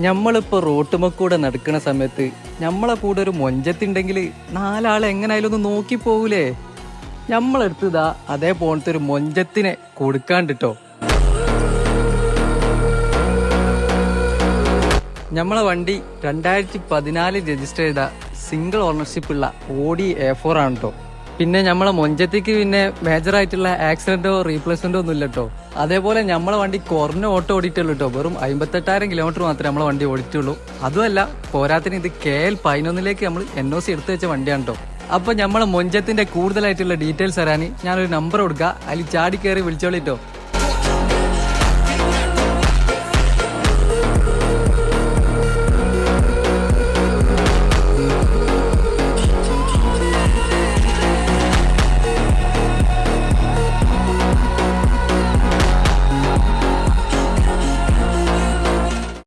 നമ്മളിപ്പോ റോട്ടുമ്മക്കൂടെ നടക്കുന്ന സമയത്ത് നമ്മളെ കൂടെ ഒരു മൊഞ്ചത്തുണ്ടെങ്കിൽ നാലാളെ എങ്ങനായാലും ഒന്ന് നോക്കി പോകൂലേ. നമ്മളെടുത്തതാ അതേപോലത്തെ ഒരു മൊഞ്ചത്തിനെ കൊടുക്കാണ്ടിട്ടോ. നമ്മളെ വണ്ടി 2014 രജിസ്റ്റർ ചെയ്ത സിംഗിൾ ഓണർഷിപ്പ് ഉള്ള ഓഡി A4 ആണ് കേട്ടോ. പിന്നെ നമ്മളെ മൊഞ്ചത്തേക്ക് പിന്നെ മേജർ ആയിട്ടുള്ള ആക്സിഡന്റോ റീപ്ലേസ്മെന്റോ ഒന്നും ഇല്ല കേട്ടോ. അതേപോലെ നമ്മളെ വണ്ടി കുറഞ്ഞ ഓട്ടോ ഓടിയിട്ടുള്ളൂ കേട്ടോ. വെറും 58,000 കിലോമീറ്റർ മാത്രമേ നമ്മളെ വണ്ടി ഓടിയിട്ടുള്ളൂ. അതുമല്ല പോരാത്തിന് ഇത് KL11 നമ്മൾ NOC എടുത്തു വെച്ച വണ്ടിയാണ് കേട്ടോ. അപ്പൊ നമ്മളെ മൊഞ്ചത്തിന്റെ കൂടുതലായിട്ടുള്ള ഡീറ്റെയിൽസ് തരാൻ ഞാനൊരു നമ്പർ കൊടുക്കുക, അതിൽ ചാടി കയറി വിളിച്ചോളിട്ടോ.